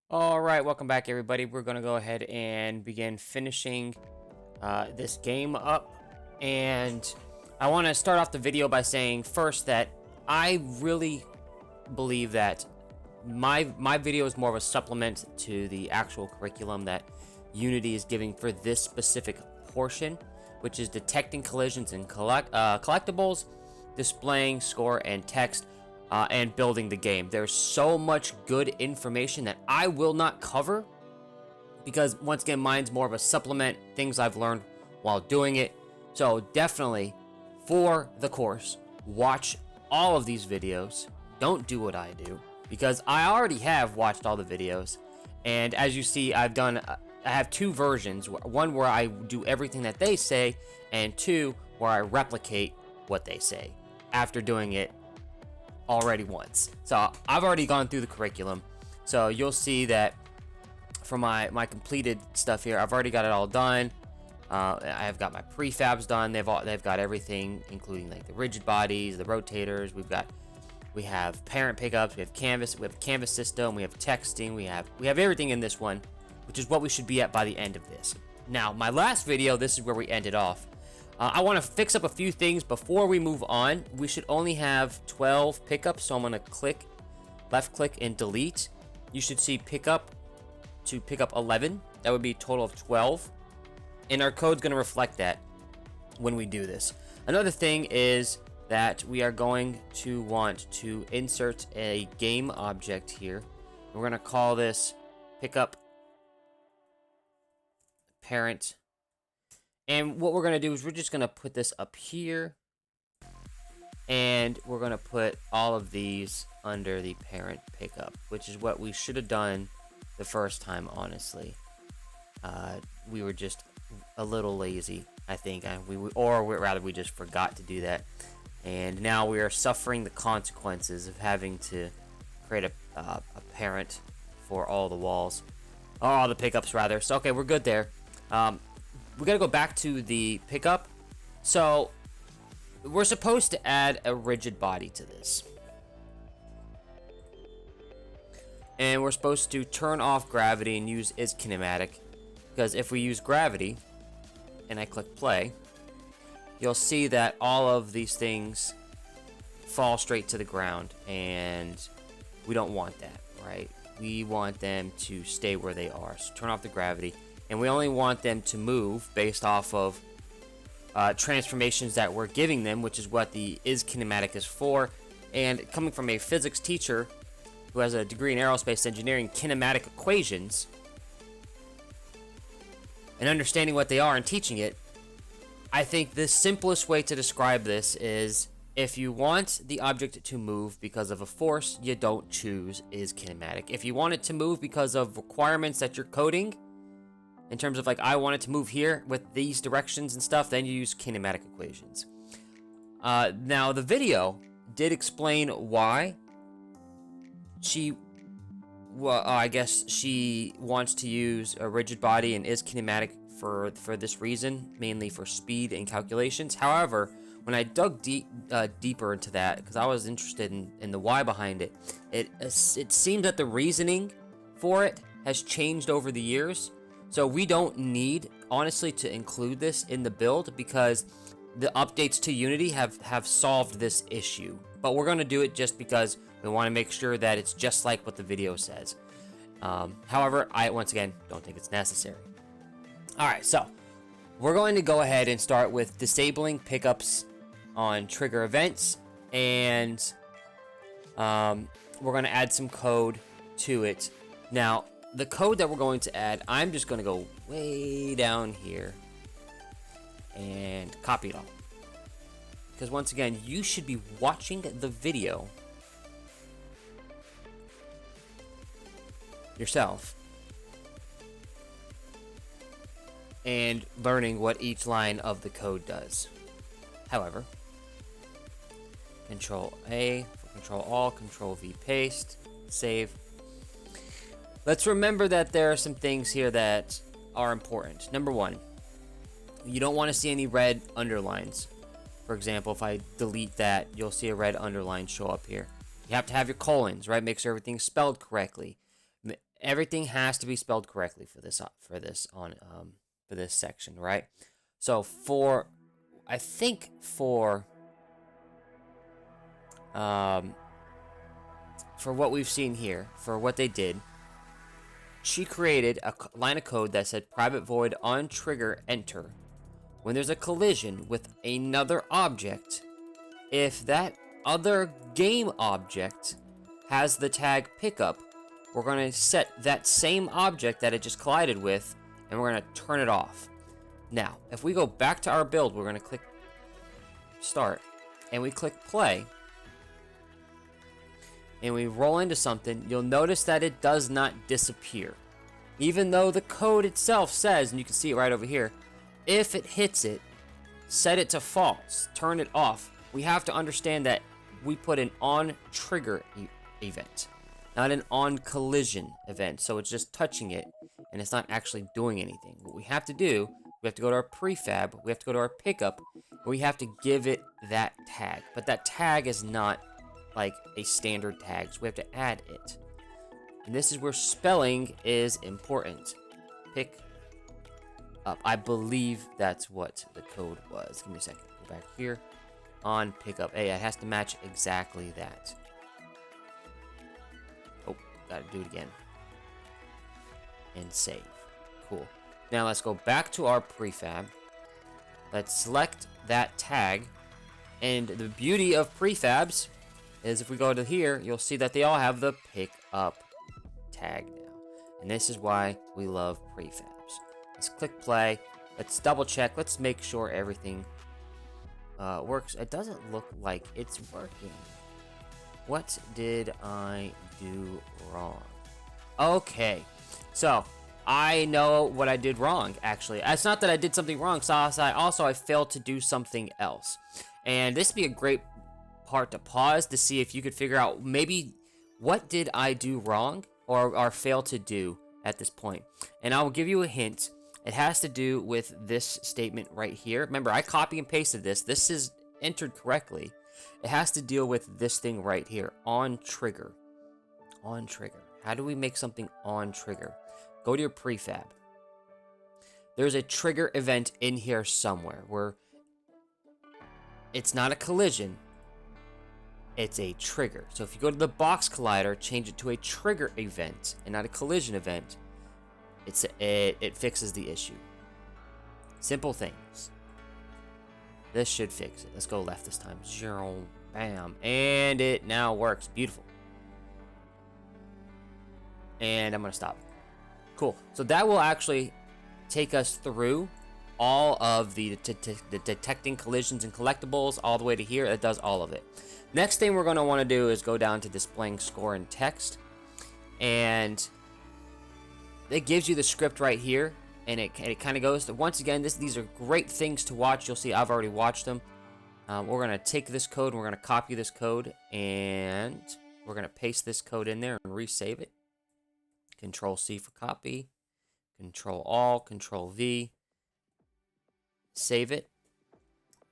All right, welcome back, everybody. We're going to go ahead and begin finishing this game up. And I want to start off the video by saying first that I really believe that my video is more of a supplement to the actual curriculum that Unity is giving for this specific portion, which is detecting collisions in collectibles, displaying score and text, and building the game. There's so much good information that I will not cover because, once again, mine's more of a supplement, things I've learned while doing it. So definitely, for the course, watch all of these videos. Don't do what I do, because I already have watched all the videos. And as you see, I have two versions. One where I do everything that they say, and two where I replicate what they say after doing it already once. So I've already gone through the curriculum. So you'll see that for my completed stuff here, I've already got it all done. I have got my prefabs done. They've got everything, including like the rigid bodies, the rotators. We have parent pickups, we have canvas system, we have texting, we have everything in this one, which is what we should be at by the end of this. Now, my last video, this is where we ended off. I want to fix up a few things before we move on. We should only have 12 pickups, so I'm going to left click and delete. You should see pickup to pickup 11. That would be a total of 12. And our code's going to reflect that when we do this. Another thing is that we are going to want to insert a game object here. We're going to call this pickup parent. And what we're going to do is we're just going to put this up here. And we're going to put all of these under the parent pickup, which is what we should have done the first time, honestly. We were just a little lazy, I think. We just forgot to do that. And now we are suffering the consequences of having to create a parent for all the walls. Or all the pickups, rather. So, okay, we're good there. We gotta go back to the pickup. So we're supposed to add a rigid body to this, and we're supposed to turn off gravity and use is kinematic, because if we use gravity and I click play, you'll see that all of these things fall straight to the ground, and we don't want that, right? We want them to stay where they are. So turn off the gravity. And we only want them to move based off of transformations that we're giving them, which is what the is kinematic is for. And coming from a physics teacher who has a degree in aerospace engineering, kinematic equations, and understanding what they are and teaching it, I think the simplest way to describe this is, if you want the object to move because of a force, you don't choose is kinematic. If you want it to move because of requirements that you're coding, in terms of like, I want it to move here with these directions and stuff, then you use kinematic equations. Now, the video did explain why I guess she wants to use a rigid body and is kinematic for this reason, mainly for speed and calculations. However, when I dug deeper into that, because I was interested in the why behind it, it seems that the reasoning for it has changed over the years. So we don't need, honestly, to include this in the build, because the updates to Unity have solved this issue. But we're going to do it just because we want to make sure that it's just like what the video says. However, I, once again, don't think it's necessary. Alright, so we're going to go ahead and start with disabling pickups on trigger events. And we're going to add some code to it. Now, the code that we're going to add, I'm just going to go way down here and copy it all. Because once again, you should be watching the video yourself and learning what each line of the code does. However, Control A for Control All, Control V paste, save. Let's remember that there are some things here that are important. Number one, you don't want to see any red underlines. For example, if I delete that, you'll see a red underline show up here. You have to have your colons, right? Make sure everything's spelled correctly. everything has to be spelled correctly for this section, right? So I think for what we've seen here, for what they did, she created a line of code that said private void on trigger enter. When there's a collision with another object, if that other game object has the tag pickup, we're going to set that same object that it just collided with, and we're going to turn it off. Now, if we go back to our build, we're going to click start, and we click play, and we roll into something, you'll notice that it does not disappear. Even though the code itself says, and you can see it right over here, if it hits it, set it to false, turn it off. We have to understand that we put an on trigger event, not an on collision event. So it's just touching it, and it's not actually doing anything. What we have to do, we have to go to our prefab, we have to go to our pickup, we have to give it that tag. But that tag is not like a standard tag, so we have to add it. And this is where spelling is important. Pick up. I believe that's what the code was. Give me a second. Go back here. On pickup. Hey, it has to match exactly that. Oh, gotta do it again. And save. Cool. Now let's go back to our prefab. Let's select that tag. And the beauty of prefabs is if we go to here, you'll see that they all have the pick up tag now. And this is why we love prefabs. Let's click play. Let's double check. Let's make sure everything works. It doesn't look like it's working. What did I do wrong? Okay, so I know what I did wrong, actually. It's not that I did something wrong, so I failed to do something else. And this would be a great part to pause to see if you could figure out maybe what did I do wrong or fail to do at this point. And I'll give you a hint. It has to do with this statement right here. Remember, I copy and pasted this. This is entered correctly. It has to deal with this thing right here, on trigger. On trigger. How do we make something on trigger? Go to your prefab. There's a trigger event in here somewhere where it's not a collision, it's a trigger. So if you go to the box collider, change it to a trigger event and not a collision event, it fixes the issue. Simple things. This should fix it. Let's go left this time. Zero, bam, and it now works. Beautiful. And I'm gonna stop. Cool. So that will actually take us through all of the detecting collisions and collectibles all the way to here. It does all of it. Next thing we're going to want to do is go down to displaying score and text, and it gives you the script right here, and it kind of goes to, once again, these are great things to watch. You'll see I've already watched them. We're going to take this code and we're going to copy this code, and we're going to paste this code in there and resave it. Control C for copy, Control All, Control V, save it.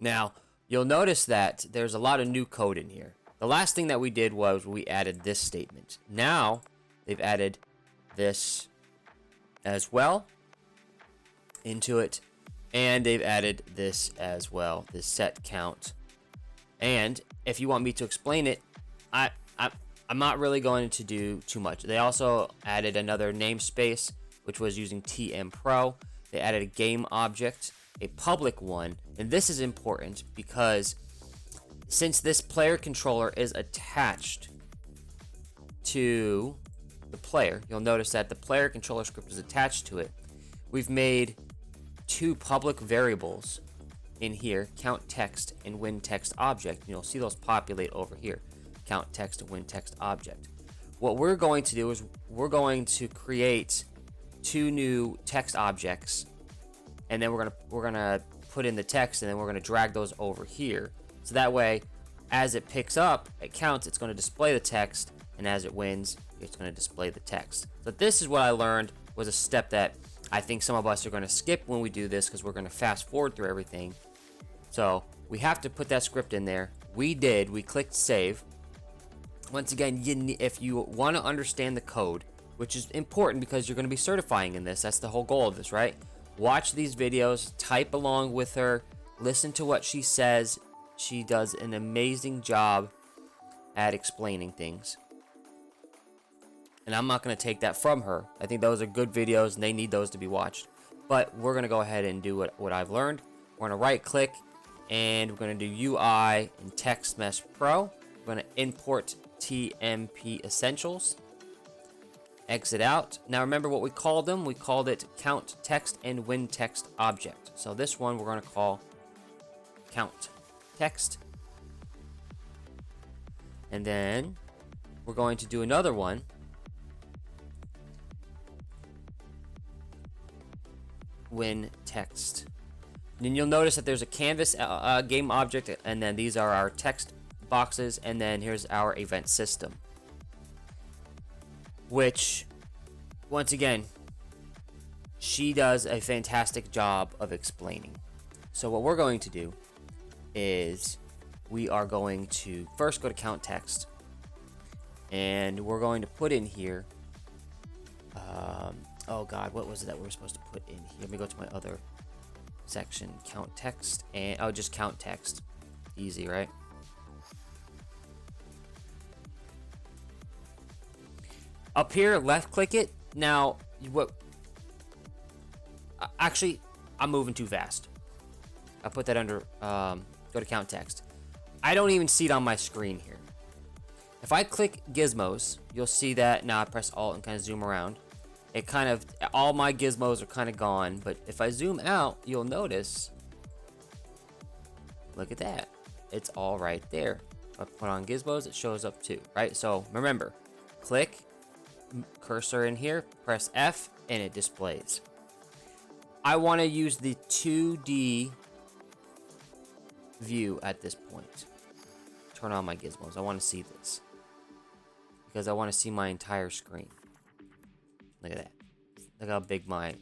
Now you'll notice that there's a lot of new code in here. The last thing that we did was we added this statement. Now they've added this as well into it, and they've added this as well, this set count. And if you want me to explain it, I'm not really going to do too much. They also added another namespace, which was using T.M.O. They added a game object, a public one, and this is important because since this player controller is attached to the player, you'll notice that the player controller script is attached to it. We've made two public variables in here, count text and win text object. You'll see those populate over here, count text and win text object. What we're going to do is we're going to create two new text objects, and then we're gonna put in the text, and then we're gonna drag those over here. So that way, as it picks up, it counts, it's gonna display the text, and as it wins, it's gonna display the text. So this is what I learned was a step that I think some of us are gonna skip when we do this because we're gonna fast forward through everything. So we have to put that script in there. We did. We clicked save. Once again, if you want to understand the code, which is important because you're going to be certifying in this. That's the whole goal of this, right? Watch these videos, type along with her, listen to what she says. She does an amazing job at explaining things. And I'm not going to take that from her. I think those are good videos and they need those to be watched. But we're going to go ahead and do what I've learned. We're going to right click and we're going to do UI and Text Mesh Pro. We're going to import TMP Essentials. Exit out. Now remember what we called them. We called it count text and win text object. So this one we're going to call count text. And then we're going to do another one. Win text. And then you'll notice that there's a canvas game object, and then these are our text boxes, and then here's our event system, which once again she does a fantastic job of explaining. So what we're going to do is we are going to first go to count text, and we're going to put in here oh god, what was it that we were supposed to put in here? Let me go to my other section, count text, and just count text. Easy, right? Up here, left click it. Now, what? Actually, I'm moving too fast. I put that under go to count text. I don't even see it on my screen here. If I click gizmos, you'll see that. Now I press Alt and kind of zoom around. It kind of, all my gizmos are kind of gone, but if I zoom out, you'll notice, look at that. It's all right there. If I put on gizmos, it shows up too, right? So remember, click cursor in here, press F, and it displays. I want to use the 2D view at this point. Turn on my gizmos. I want to see this because I want to see my entire screen. Look at that. Look how big my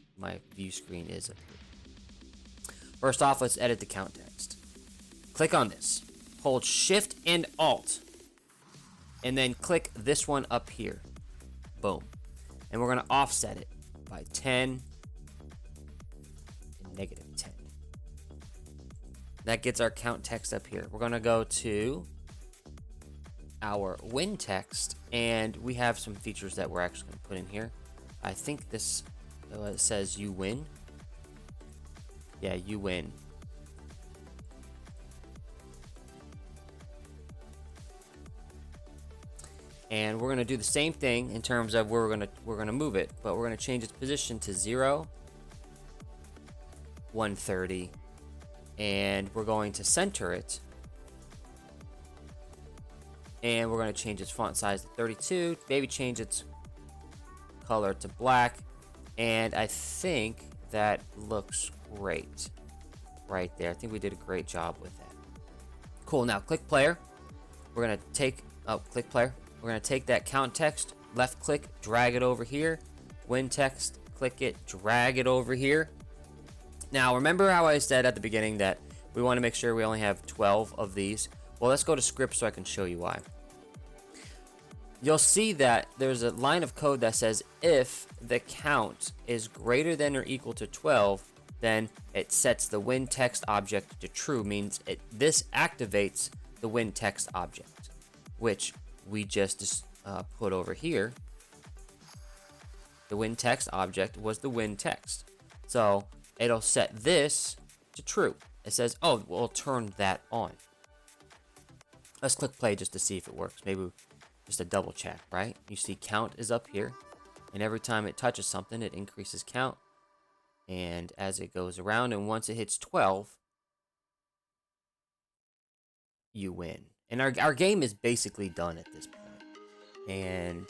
view screen is up here. First off, let's edit the count text. Click on this. Hold Shift and Alt. And then click this one up here. Boom. And we're going to offset it by 10 and -10. That gets our count text up here. We're going to go to our win text, and we have some features that we're actually going to put in here. I think this says you win. Yeah, you win. And we're gonna do the same thing in terms of where we're gonna move it, but we're gonna change its position to 0, 130, and we're going to center it. And we're gonna change its font size to 32. Maybe change its color to black, and I think that looks great right there. I think we did a great job with that. Cool. Now click player. We're gonna take click player. We're gonna take that count text, left click, drag it over here. Win text, click it, drag it over here. Now remember how I said at the beginning that we want to make sure we only have 12 of these? Well, let's go to script so I can show you why. You'll see that there's a line of code that says if the count is greater than or equal to 12, then it sets the win text object to true, means this activates the win text object, which we just put over here. The win text object was the win text. So it'll set this to true. It says, oh, we'll turn that on. Let's click play just to see if it works. Maybe just a double check, right? You see count is up here, and every time it touches something, it increases count. And as it goes around, and once it hits 12, you win. And our game is basically done at this point. And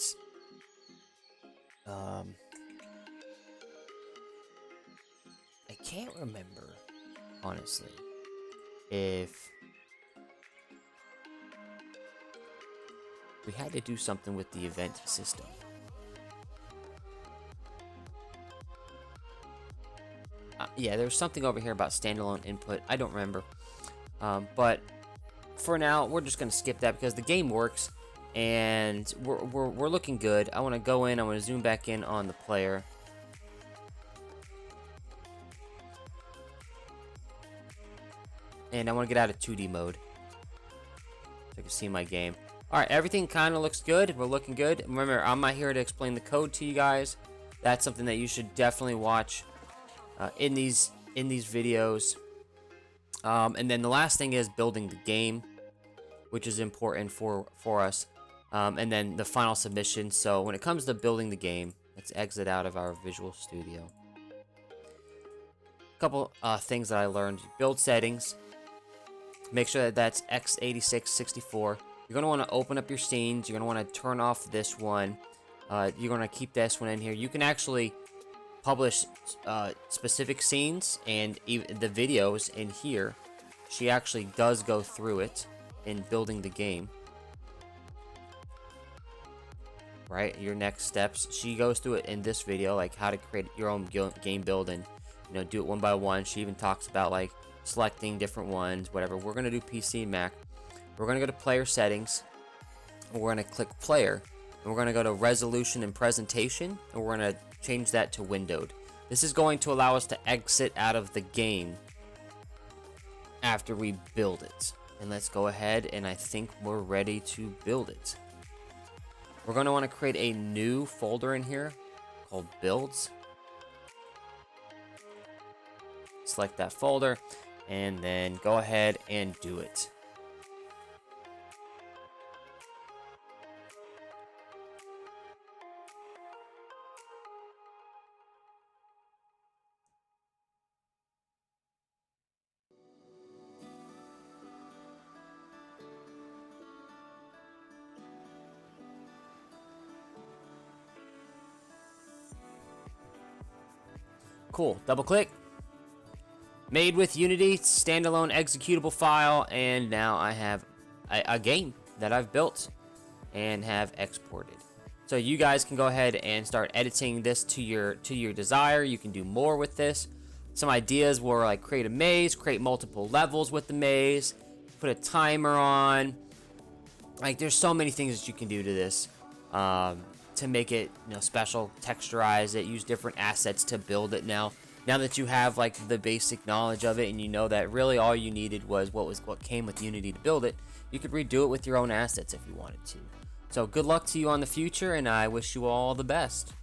I can't remember, honestly, if we had to do something with the event system. Yeah, there's something over here about standalone input. I don't remember. But for now, we're just going to skip that because the game works. and we're looking good. I want to go in. I want to zoom back in on the player. And I want to get out of 2D mode so I can see my game. Alright, everything kind of looks good. We're looking good. Remember, I'm not here to explain the code to you guys. That's something that you should definitely watch in these videos. And then the last thing is building the game, which is important for us. And then the final submission. So when it comes to building the game, let's exit out of our Visual Studio. A couple things that I learned. Build settings. Make sure that that's x86-64. You're going to want to open up your scenes. You're going to want to turn off this one. You're going to keep this one in here. You can actually publish specific scenes and even the videos in here. She actually does go through it in building the game. Right? Your next steps. She goes through it in this video, like how to create your own game build and, you know, do it one by one. She even talks about like selecting different ones, whatever. We're going to do PC and Mac. We're going to go to player settings. And we're going to click player. And we're going to go to resolution and presentation. And we're going to change that to windowed. This is going to allow us to exit out of the game after we build it. And let's go ahead, and I think we're ready to build it. We're going to want to create a new folder in here called builds. Select that folder. And then go ahead and do it. Cool. Double click. Made with Unity, standalone executable file, and now I have a game that I've built and have exported. So you guys can go ahead and start editing this to your desire. You can do more with this. Some ideas were like create a maze, create multiple levels with the maze, put a timer on. Like there's so many things that you can do to this to make it, you know, special. Texturize it, use different assets to build it. Now that you have like the basic knowledge of it, and you know that really all you needed was what came with Unity to build it, you could redo it with your own assets if you wanted to. So good luck to you on the future, and I wish you all the best.